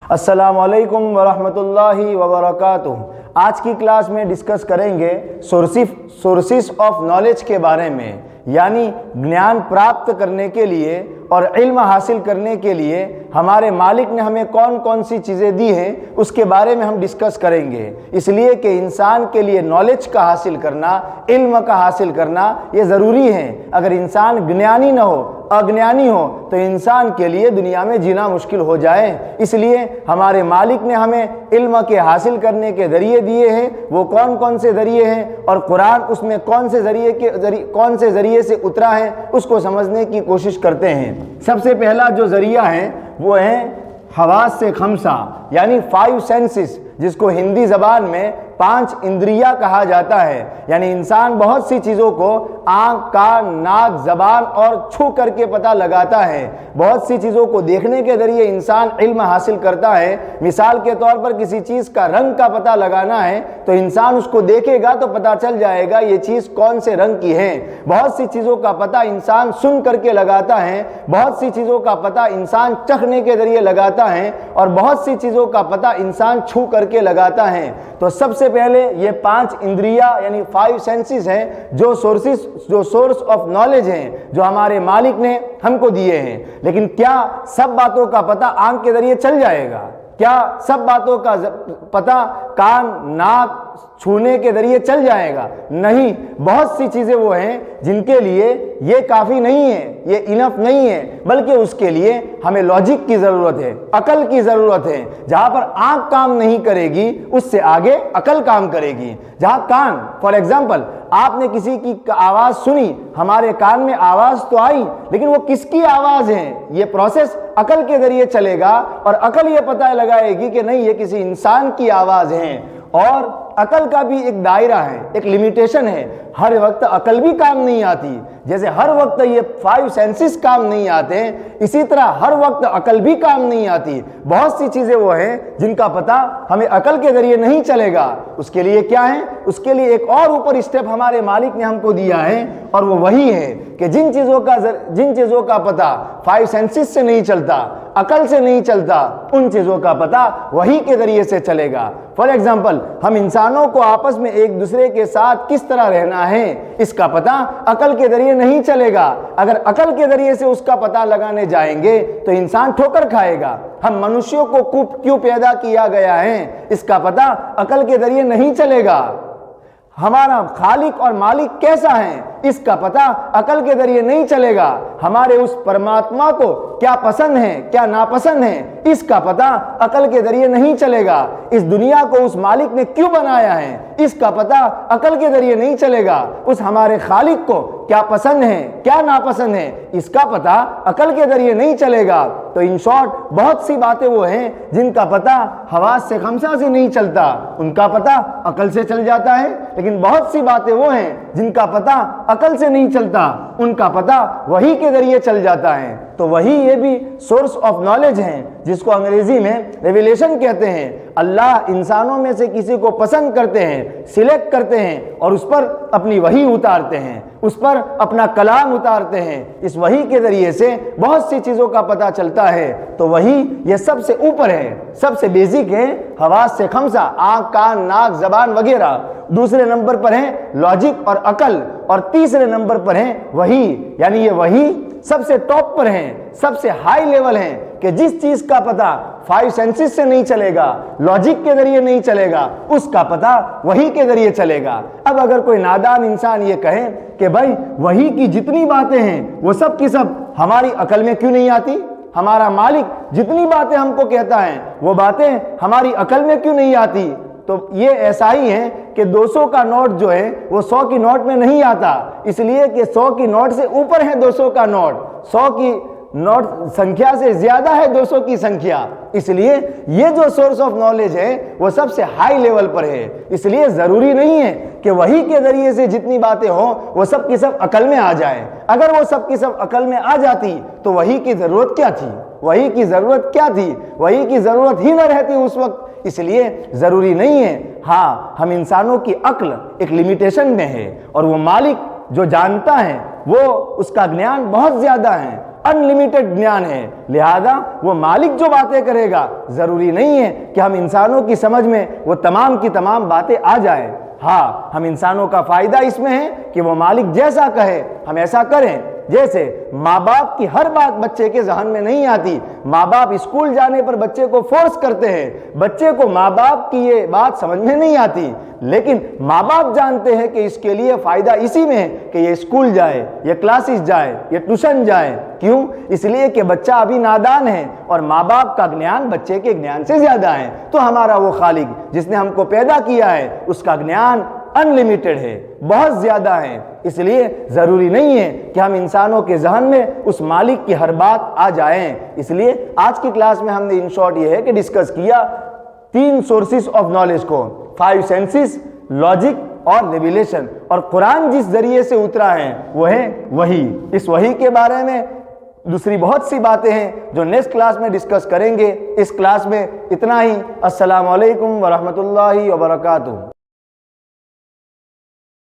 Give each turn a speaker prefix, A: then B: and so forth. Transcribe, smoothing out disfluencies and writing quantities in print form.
A: अस्सलामु अलैकुम वरहमतुल्लाहि वबरकातुह। आज की क्लास में डिस्कस करेंगे सोर्सेस ऑफ नॉलेज के बारे में, यानी ज्ञान प्राप्त करने के लिए और इल्म हासिल करने के लिए हमारे मालिक ने हमें कौन कौन सी चीज़ें दी हैं उसके बारे में हम डिस्कस करेंगे। इसलिए कि इंसान के लिए नॉलेज का हासिल करना, इल्म का हासिल करना ये ज़रूरी है। अगर इंसान ज्ञानी न हो, अज्ञानी हो, तो इंसान के लिए दुनिया में जीना मुश्किल हो जाए। इसलिए हमारे मालिक ने हमें इल्म के हासिल करने के ज़रिए दिए हैं। वो कौन कौन से ज़रिए हैं और कुरान उसमें कौन से ज़रिए से उतरा है उसको समझने की कोशिश करते हैं। सबसे पहला जो ज़रिया है वो है हवास से खमसा, यानी 5 सेंसेस, जिसको हिंदी ज़बान में 5 इंद्रियां कहा जाता है। यानी इंसान बहुत सी चीज़ों को आँख, कान, नाक, ज़बान और छू करके पता लगाता है। बहुत सी चीज़ों को देखने के ज़रिए इंसान इल्म हासिल करता है। मिसाल के तौर पर किसी चीज़ का रंग का पता लगाना है तो इंसान उसको देखेगा तो पता चल जाएगा ये चीज़ कौन से रंग की है। बहुत सी चीज़ों का पता इंसान सुन करके लगाता है, बहुत सी चीज़ों का पता इंसान चखने के ज़रिए लगाता है और बहुत सी चीज़ों का पता इंसान छू करके लगाता है। तो सबसे पहले ये 5 इंद्रियां यानी 5 सेंसेस हैं जो सोर्स ऑफ नॉलेज हैं, जो हमारे मालिक ने हमको दिए हैं। लेकिन क्या सब बातों का पता आंख के जरिए चल जाएगा? क्या सब बातों का पता कान, नाक, छूने के जरिए चल जाएगा? नहीं। बहुत सी चीज़ें वो हैं जिनके लिए ये काफ़ी नहीं है, ये इनफ नहीं है, बल्कि उसके लिए हमें लॉजिक की ज़रूरत है, अकल की ज़रूरत है। जहाँ पर आँख काम नहीं करेगी उससे आगे अकल काम करेगी। जहाँ कान, फॉर एग्जाम्पल, आपने किसी की आवाज़ सुनी, हमारे कान में आवाज़ तो आई, लेकिन वो किसकी आवाज़ है ये प्रोसेस अकल के ज़रिए चलेगा और अकल ये पता लगाएगी कि नहीं ये किसी इंसान की आवाज़ है। और अकल का भी एक दायरा है, एक लिमिटेशन है। हर वक्त अकल भी काम नहीं आती। जैसे हर वक्त ये 5 सेंसेस काम नहीं आते, इसी तरह हर वक्त अकल भी काम नहीं आती। बहुत सी चीज़ें वो हैं जिनका पता हमें अकल के ज़रिए नहीं चलेगा। उसके लिए क्या है? उसके लिए एक और ऊपर स्टेप हमारे मालिक ने हमको दिया है, और वो वही है कि जिन चीज़ों का पता 5 सेंसेस से नहीं चलता, अकल से नहीं चलता, उन चीज़ों का पता वही के ज़रिए से चलेगा। फॉर एग्जाम्पल, हम इंसानों को आपस में एक दूसरे के साथ किस तरह रहना है इसका पता अकल के ज़रिए नहीं चलेगा। अगर अकल के ज़रिए से उसका पता लगाने जाएंगे तो इंसान ठोकर खाएगा। हम मनुष्यों को क्यों पैदा किया गया है इसका पता अकल के ज़रिए नहीं चलेगा। हमारा खालिक और मालिक कैसा है इसका पता अकल के ज़रिए नहीं चलेगा। हमारे उस परमात्मा को क्या पसंद है, क्या नापसंद है, इसका पता अकल के ज़रिए नहीं चलेगा। इस दुनिया को उस मालिक ने क्यों बनाया है इसका पता अकल के ज़रिए नहीं चलेगा। उस हमारे खालिक को क्या पसंद है, क्या नापसंद है, इसका पता अकल के ज़रिए नहीं चलेगा। तो इन शॉर्ट बहुत सी बातें वो हैं जिनका पता हवास से खमसा से नहीं चलता, उनका पता अकल से चल जाता है। लेकिन बहुत सी बातें वो हैं जिनका पता अकल से नहीं चलता, उनका पता वही के ज़रिए चल जाता है। तो वही ये भी सोर्स ऑफ नॉलेज है, जिसको अंग्रेजी में रेवलेशन कहते हैं। अल्लाह इंसानों में से किसी को पसंद करते हैं, सिलेक्ट करते हैं और उस पर अपनी वही उतारते हैं, उस पर अपना कलाम उतारते हैं। इस वही के ज़रिए से बहुत सी चीज़ों का पता चलता है। तो वही ये सबसे ऊपर है, सबसे बेसिक है हवास से खमसा, आँख, कान, नाक, ज़बान वगैरह। दूसरे नंबर पर है लॉजिक और अकल, और तीसरे नंबर पर है वही, यानी ये वही सबसे टॉप पर है, सबसे हाई लेवल है कि जिस चीज़ का पता 5 सेंसेस से नहीं चलेगा, लॉजिक के ज़रिए नहीं चलेगा, उसका पता वही के ज़रिए चलेगा। अब अगर कोई नादान इंसान ये कहे कि भाई वही की जितनी बातें हैं वो सब की सब हमारी अकल में क्यों नहीं आती, हमारा मालिक जितनी बातें हमको कहता है वो बातें हमारी अकल में क्यों नहीं आती, तो ये ऐसा ही है कि 200 का नोट जो है वो 100 की नोट में नहीं आता, इसलिए कि 100 की नोट से ऊपर है 200 का नोट, 100 की नोट संख्या से ज्यादा है 200 की संख्या। इसलिए ये जो सोर्स ऑफ नॉलेज है वो सबसे हाई लेवल पर है। इसलिए ज़रूरी नहीं है कि वही के ज़रिए से जितनी बातें हों वो सब की सब अकल में आ जाए। अगर वो सब की सब अकल में आ जाती तो वही की ज़रूरत क्या थी, वही की ज़रूरत क्या थी, वही की ज़रूरत ही न रहती उस वक्त। इसलिए ज़रूरी नहीं है। हाँ, हम इंसानों की अक्ल एक लिमिटेशन में है और वो मालिक जो जानता है वो उसका ज्ञान बहुत ज़्यादा है। अनलिमिटेड ज्ञान है, लिहाजा वो मालिक जो बातें करेगा जरूरी नहीं है कि हम इंसानों की समझ में वो तमाम की तमाम बातें आ जाएं। हाँ, हम इंसानों का फायदा इसमें है कि वो मालिक जैसा कहे हम ऐसा करें। जैसे माँ बाप की हर बात बच्चे के जहन में नहीं आती, माँ बाप स्कूल जाने पर बच्चे को फोर्स करते हैं, बच्चे को माँ बाप की ये बात समझ में नहीं आती, लेकिन माँ बाप जानते हैं कि इसके लिए फायदा इसी में है कि ये स्कूल जाए, ये क्लासेस जाए, ये ट्यूशन जाए। क्यों? इसलिए कि बच्चा अभी नादान है और माँ बाप का ज्ञान बच्चे के ज्ञान से ज्यादा है। तो हमारा वो खालिक जिसने हमको पैदा किया है उसका ज्ञान अनलिमिटेड है, बहुत ज्यादा है। इसलिए जरूरी नहीं है कि हम इंसानों के जहन में उस मालिक की हर बात आ जाएं। इसलिए आज की क्लास में हमने इन शॉर्ट ये है कि डिस्कस किया 3 सोर्सेस ऑफ नॉलेज को, 5 सेंसेस, लॉजिक और रिविलेशन। और कुरान जिस जरिए से उतरा है वो है वही। इस वही के बारे में दूसरी बहुत सी बातें हैं जो नेक्स्ट क्लास में डिस्कस करेंगे। इस क्लास में इतना ही। अस्सलाम वालेकुम व रहमतुल्लाहि व बरकातुहू।